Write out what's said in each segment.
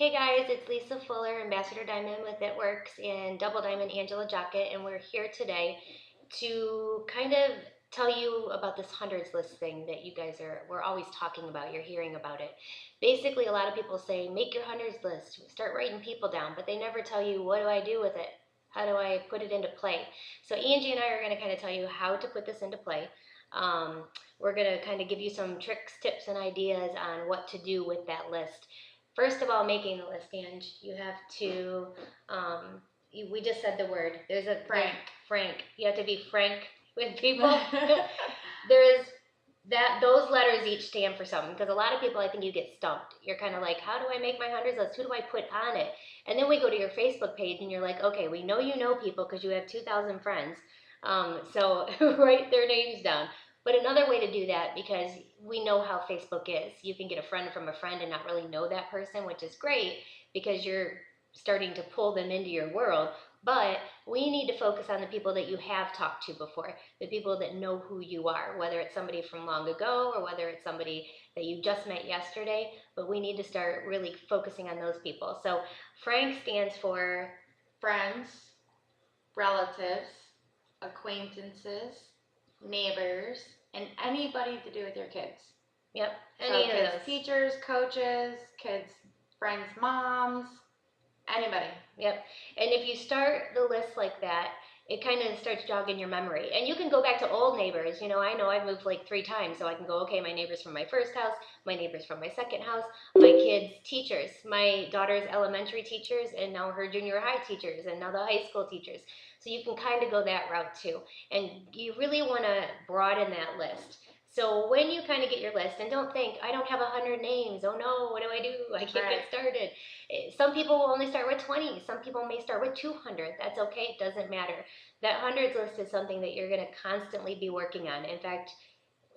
Hey guys, it's Lisa Fuller, Ambassador Diamond with It Works, and Double Diamond Angela Jockett, and we're here today to kind of tell you about this hundreds list thing that we're always talking about. You're hearing about it. Basically, a lot of people say, make your hundreds list, start writing people down, but they never tell you, what do I do with it? How do I put it into play? So Angie and I are going to kind of tell you how to put this into play. Um, we're going to kind of give you some tricks, tips, and ideas on what to do with that list. First of all, making the list, Ange, you have to, we just said the word. Frank. You have to be frank with people. There's those letters each stand for something, because a lot of people, I think you get stumped. You're kind of like, how do I make my hundreds list? Who do I put on it? And then we go to your Facebook page and you're like, okay, we know you know people because you have 2,000 friends. So write their names down. But another way to do that, because we know how Facebook is, you can get a friend from a friend and not really know that person, which is great because you're starting to pull them into your world. But we need to focus on the people that you have talked to before, the people that know who you are, whether it's somebody from long ago or whether it's somebody that you just met yesterday. But we need to start really focusing on those people. So Frank stands for friends, relatives, acquaintances, neighbors, and anybody to do with your kids. Yep. So kids, teachers, coaches, kids, friends, moms, anybody. Yep. And if you start the list like that, it kind of starts jogging your memory. And you can go back to old neighbors. I know I've moved like 3 times, so I can go, okay, my neighbors from my first house, my neighbors from my second house, my kids' teachers, my daughter's elementary teachers, and now her junior high teachers, and now the high school teachers. So you can kind of go that route too. And you really want to broaden that list. So when you kind of get your list, and don't think, I don't have 100 names. Oh no, what do I do? I can't get started. Some people will only start with 20. Some people may start with 200. That's okay. It doesn't matter. That hundreds list is something that you're going to constantly be working on. In fact,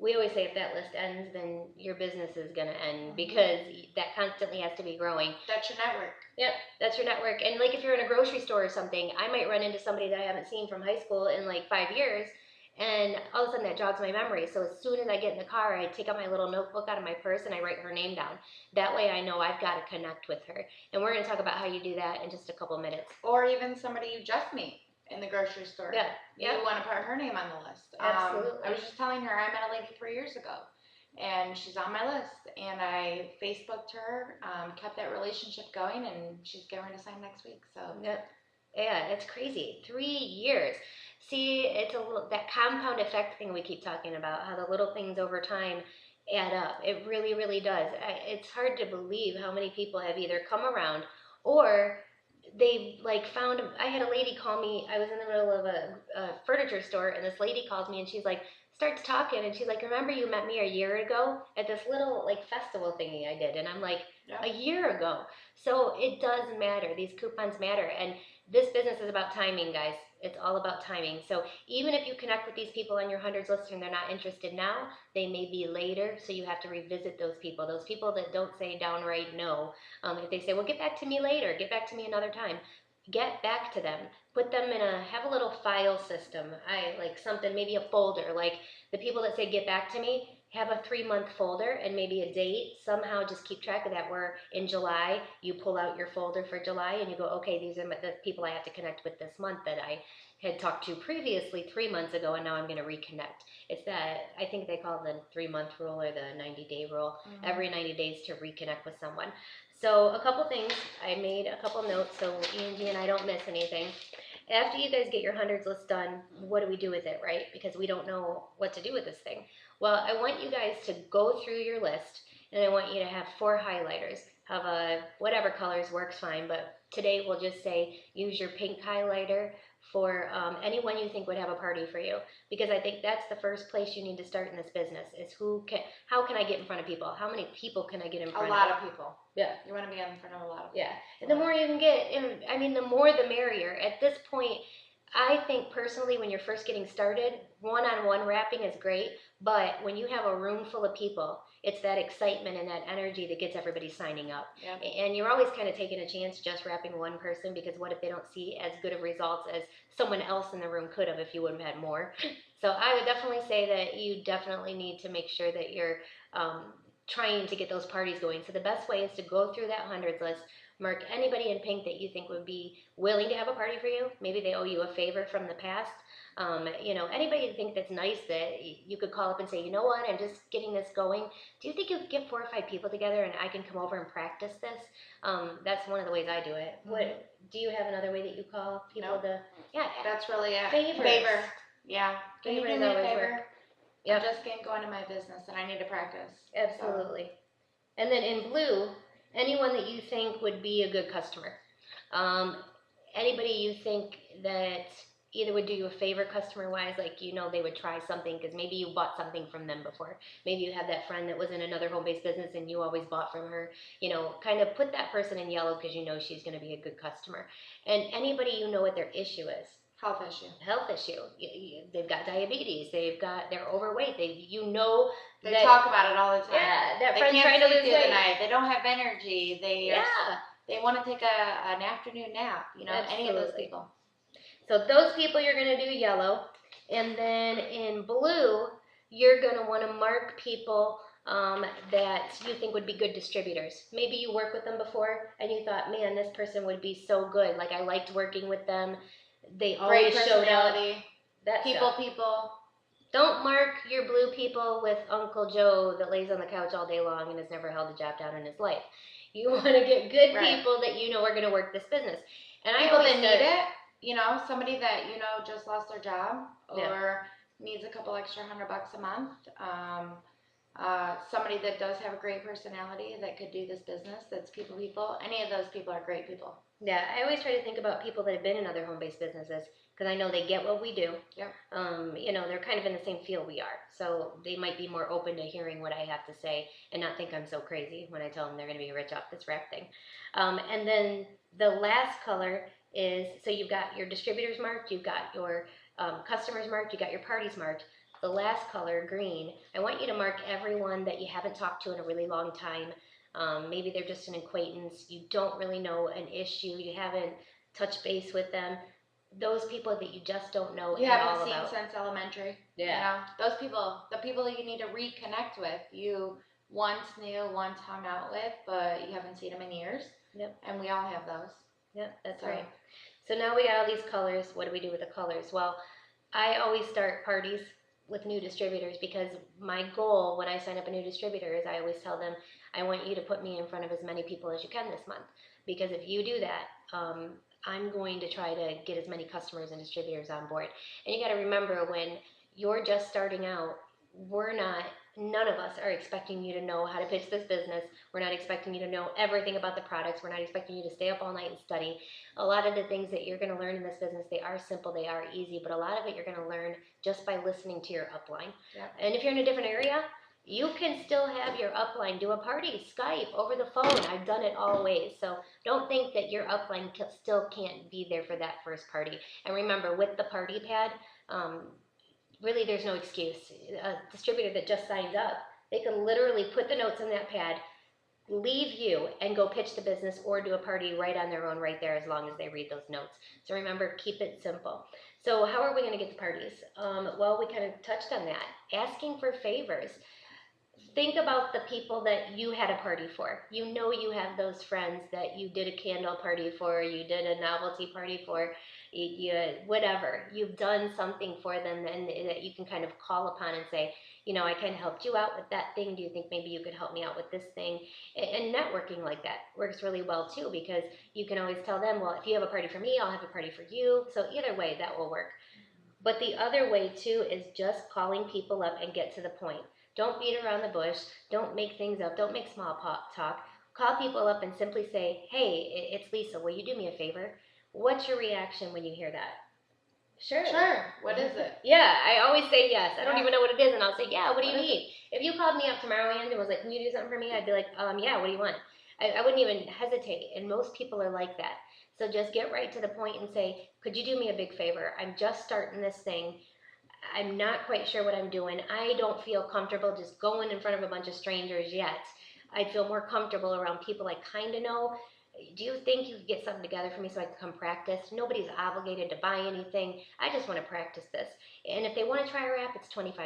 we always say if that list ends, then your business is going to end, because that constantly has to be growing. That's your network. Yep, that's your network. And like if you're in a grocery store or something, I might run into somebody that I haven't seen from high school in like 5 years, and all of a sudden that jogs my memory. So as soon as I get in the car, I take out my little notebook out of my purse and I write her name down. That way I know I've got to connect with her. And we're going to talk about how you do that in just a couple minutes. Or even somebody you just meet in the grocery store. Yeah. You want to put her name on the list. Absolutely. I was just telling her I met a lady 3 years ago, and she's on my list. And I Facebooked her, kept that relationship going, and she's going to sign next week. So yep. Yeah, it's crazy. 3 years. See, it's that compound effect thing we keep talking about, how the little things over time add up. It really, really does. It's hard to believe how many people have either come around or they like found. I had a lady call me. I was in the middle of a furniture store, and this lady calls me and she's like, starts talking, and she's like, remember you met me a year ago at this little like festival thingy I did? And I'm like, a year ago. So it does matter. These coupons matter. And this business is about timing, guys. It's all about timing. So even if you connect with these people on your hundreds list and they're not interested now, they may be later. So you have to revisit those people that don't say downright no. If they say, well, get back to me later, get back to me another time, get back to them. Put them have a little file system. Like something, maybe a folder. Like the people that say get back to me, have a 3-month folder and maybe a date. Somehow just keep track of that. We're in July, you pull out your folder for July and you go, okay, these are the people I have to connect with this month that I had talked to previously 3 months ago, and now I'm going to reconnect. It's that, I think they call it the 3-month rule or the 90-day rule. Every 90 days to reconnect with someone. So a couple things, I made a couple notes so Angie and I don't miss anything. After you guys get your hundreds list done, what do we do with it, right? Because we don't know what to do with this thing. Well, I want you guys to go through your list, and I want you to have 4 highlighters. Have whatever colors works fine, but today we'll just say use your pink highlighter for anyone you think would have a party for you, because I think that's the first place you need to start in this business is how can I get in front of people? How many people can I get in front of? A lot of people. Yeah. You want to be in front of a lot of people. Yeah. And the more you can get, the more the merrier. At this point, I think personally when you're first getting started, one-on-one rapping is great, but when you have a room full of people, it's that excitement and that energy that gets everybody signing up. Yeah. And you're always kind of taking a chance just rapping one person, because what if they don't see as good of results as someone else in the room could have if you would have had more? So I would definitely say that you definitely need to make sure that you're trying to get those parties going. So the best way is to go through that 100's list, mark anybody in pink that you think would be willing to have a party for you. Maybe they owe you a favor from the past. Anybody you think that's nice that you could call up and say, you know what, I'm just getting this going. Do you think you could get 4 or 5 people together and I can come over and practice this? That's one of the ways I do it. What do you have another way that you call people to? Yeah, that's really it. Favors. Favor. Yeah. Can you do me a favor? Yep. I'm just getting going to my business and I need to practice. Absolutely. And then in blue, anyone that you think would be a good customer. Anybody you think that either would do you a favor customer-wise, like they would try something because maybe you bought something from them before. Maybe you have that friend that was in another home-based business and you always bought from her. Kind of put that person in yellow because she's going to be a good customer. And anybody what their issue is. Health issue. They've got diabetes. They're overweight. They talk about it all the time. Yeah, that friend's trying to lose weight. They don't have energy. They want to take an afternoon nap. Any of those people. So those people you're going to do yellow, and then in blue you're going to want to mark people that you think would be good distributors. Maybe you worked with them before and you thought, man, this person would be so good. Like I liked working with them. They always showed up. People. Don't mark your blue people with Uncle Joe that lays on the couch all day long and has never held a job down in his life. You want to get good people that are going to work this business. And people that need it. Somebody that just lost their job or needs a couple extra $100 a month. Somebody that does have a great personality that could do this business. That's people. Any of those people are great people. Yeah, I always try to think about people that have been in other home-based businesses because I know they get what we do. Yep. They're kind of in the same field we are, so they might be more open to hearing what I have to say and not think I'm so crazy when I tell them they're going to be rich off this wrap thing. And then the last color is, so you've got your distributors marked, you've got your customers marked, you got your parties marked. The last color, green, I want you to mark everyone that you haven't talked to in a really long time. Maybe they're just an acquaintance. You don't really know an issue. You haven't touched base with them. Those people that you just don't know you at haven't all seen about. Since elementary. Yeah. Those people, the people that you need to reconnect with, you once knew, once hung out with, but you haven't seen them in years. Yep. And we all have those. Yep, that's right. So now we got all these colors. What do we do with the colors? Well, I always start parties with new distributors because my goal when I sign up a new distributor is I always tell them, I want you to put me in front of as many people as you can this month. Because if you do that, I'm going to try to get as many customers and distributors on board. And you got to remember, when you're just starting out, none of us are expecting you to know how to pitch this business. We're not expecting you to know everything about the products. We're not expecting you to stay up all night and study. A lot of the things that you're going to learn in this business, they are simple, they are easy, but a lot of it you're going to learn just by listening to your upline. Yep. And if you're in a different area, you can still have your upline do a party, Skype, over the phone. I've done it all ways. So don't think that your upline still can't be there for that first party. And remember, with the party pad, really there's no excuse. A distributor that just signs up, they can literally put the notes on that pad, leave you, and go pitch the business or do a party right on their own right there as long as they read those notes. So remember, keep it simple. So how are we going to get to parties? Well, we kind of touched on that. Asking for favors. Think about the people that you had a party for. You have those friends that you did a candle party for, you did a novelty party for, whatever. You've done something for them and that you can kind of call upon and say, I kind of helped you out with that thing. Do you think maybe you could help me out with this thing? And networking like that works really well too, because you can always tell them, well, if you have a party for me, I'll have a party for you. So either way, that will work. But the other way too is just calling people up and get to the point. Don't beat around the bush. Don't make things up. Don't make small talk. Call people up and simply say, hey, it's Lisa. Will you do me a favor? What's your reaction when you hear that? Sure. What is it? Yeah, I always say yes. I don't even know what it is, and I'll say, yeah, what do you need? If you called me up tomorrow and was like, can you do something for me? I'd be like, yeah, what do you want? I wouldn't even hesitate, and most people are like that. So just get right to the point and say, could you do me a big favor? I'm just starting this thing. I'm not quite sure what I'm doing. I don't feel comfortable just going in front of a bunch of strangers yet. I feel more comfortable around people I kind of know. Do you think you could get something together for me so I can come practice? Nobody's obligated to buy anything. I just want to practice this. And if they want to try a wrap, it's $25.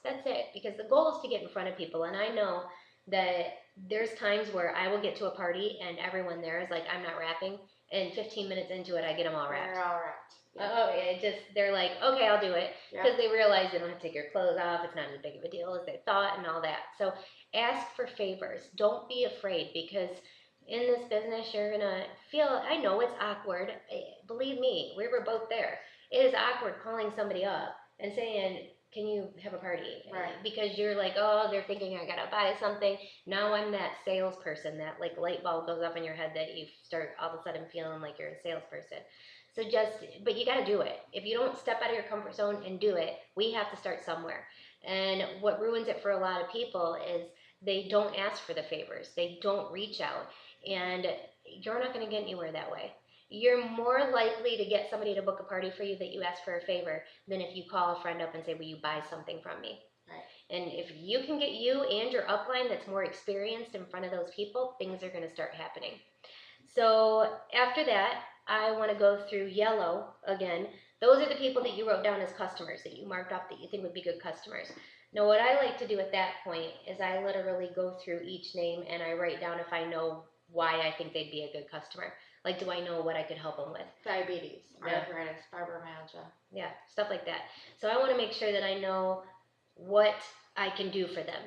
That's it. Because the goal is to get in front of people. And I know that there's times where I will get to a party and everyone there is like, I'm not rapping, and 15 minutes into it, I get them all wrapped. They're all wrapped. Yeah. Oh, they're like, okay, I'll do it, Yeah. because they realize they don't have to take your clothes off. It's not as big of a deal as they thought, and all that. So ask for favors. Don't be afraid, because in this business, you're gonna feel. I know it's awkward. Believe me, we were both there. It is awkward calling somebody up and saying, "Can you have a party?" Right. Because you're like, oh, they're thinking I gotta buy something. Now I'm that salesperson, that like light bulb goes up in your head that you start all of a sudden feeling like you're a salesperson. So but you got to do it. If you don't step out of your comfort zone and do it, we have to start somewhere. And what ruins it for a lot of people is they don't ask for the favors. They don't reach out. And you're not going to get anywhere that way. You're more likely to get somebody to book a party for you that you ask for a favor than if you call a friend up and say, will you buy something from me? Right. And if you can get you and your upline that's more experienced in front of those people, things are going to start happening. So after that, I want to go through yellow again. Those are the people that you wrote down as customers, that you marked up that you think would be good customers. Now, what I like to do at that point is I literally go through each name and I write down if I know why I think they'd be a good customer. Like, do I know what I could help them with? Diabetes, Yeah. arthritis, fibromyalgia. Yeah, stuff like that. So I want to make sure that I know what I can do for them.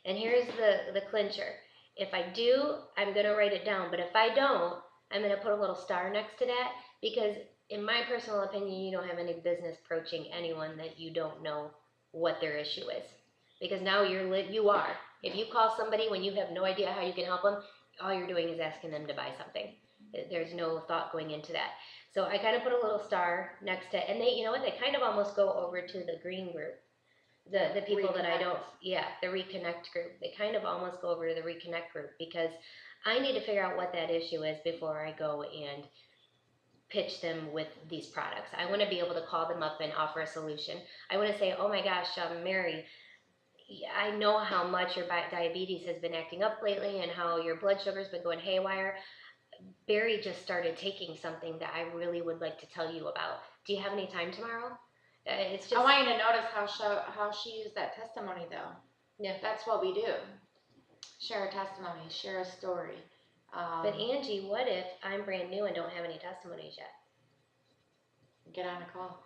And here's the clincher. If I do, I'm going to write it down. But if I don't, I'm going to put a little star next to that, because in my personal opinion, you don't have any business approaching anyone that you don't know what their issue is. Because now you are. If you call somebody when you have no idea how you can help them, all you're doing is asking them to buy something. There's no thought going into that. So I kind of put a little star next to, and they, you know what, they kind of almost go over to the green group. The people Reconnect. that I don't, the Reconnect group. They kind of almost go over to the Reconnect group, because I need to figure out what that issue is before I go and pitch them with these products. I want to be able to call them up and offer a solution. I want to say, oh my gosh, Mary, I know how much your diabetes has been acting up lately and how your blood sugar's been going haywire. Barry just started taking something that I really would like to tell you about. Do you have any time tomorrow? It's just. I want you to notice how she used that testimony, though. Yeah. That's what we do. Share a testimony. Share a story. But Angie, what if I'm brand new and don't have any testimonies yet? Get on a call.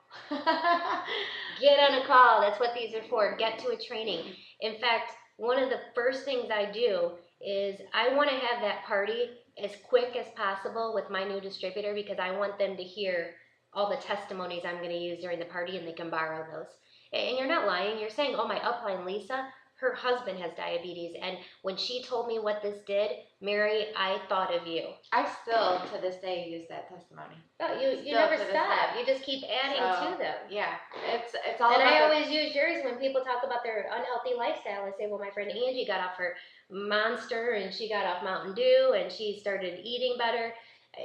Get on a call. That's what these are for. Get to a training. In fact, one of the first things I do is I want to have that party as quick as possible with my new distributor, because I want them to hear all the testimonies I'm going to use during the party, and they can borrow those. And you're not lying. You're saying, oh, my upline Lisa, her husband has diabetes, and when she told me what this did, Mary, I thought of you. I still, to this day, use that testimony. Oh, you never stop. You just keep adding to them. Yeah, it's all and about. And I always use yours when people talk about their unhealthy lifestyle. I say, well, my friend Angie got off her Monster, and she got off Mountain Dew, and she started eating better.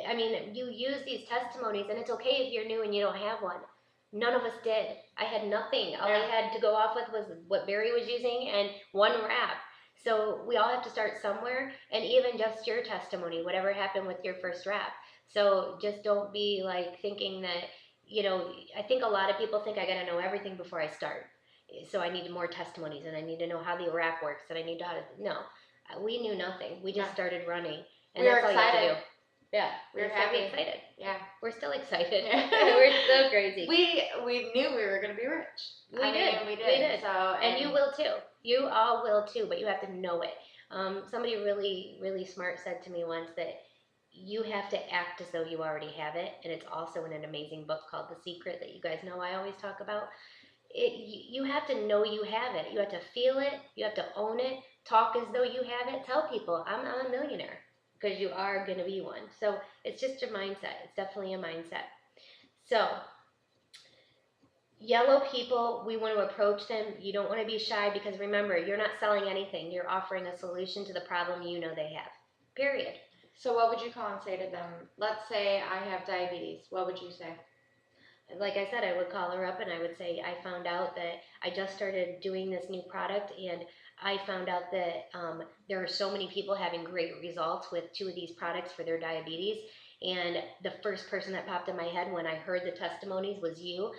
I mean, you use these testimonies, and it's okay if you're new and you don't have one. None of us did. I had nothing. All I had to go off with was what Barry was using and one wrap. So we all have to start somewhere, and even just your testimony, whatever happened with your first wrap. So just don't be like thinking that, I think a lot of people think I got to know everything before I start. So I need more testimonies, and I need to know how the wrap works, and I need to no. We knew nothing. We just started running, and that's all you have to do. Yeah, we're happy. Excited. Yeah, we're still excited. We're so crazy. We knew we were going to be rich. We did. So, and you will too. You all will too, but you have to know it. Somebody really, really smart said to me once that you have to act as though you already have it, and it's also in an amazing book called The Secret that you guys know I always talk about. You have to know you have it. You have to feel it. You have to own it. Talk as though you have it. Tell people, I'm a millionaire. Because you are going to be one. So it's just a mindset. It's definitely a mindset. So yellow people, we want to approach them. You don't want to be shy, because remember, you're not selling anything. You're offering a solution to the problem you know they have. Period. So what would you call and say to them? Let's say I have diabetes. What would you say? Like I said, I would call her up and I would say, I found out that I just started doing this new product, and I found out that there are so many people having great results with 2 of these products for their diabetes. And the first person that popped in my head when I heard the testimonies was you.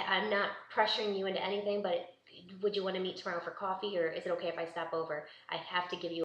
I'm not pressuring you into anything, but would you want to meet tomorrow for coffee, or is it okay if I stop over? I have to give you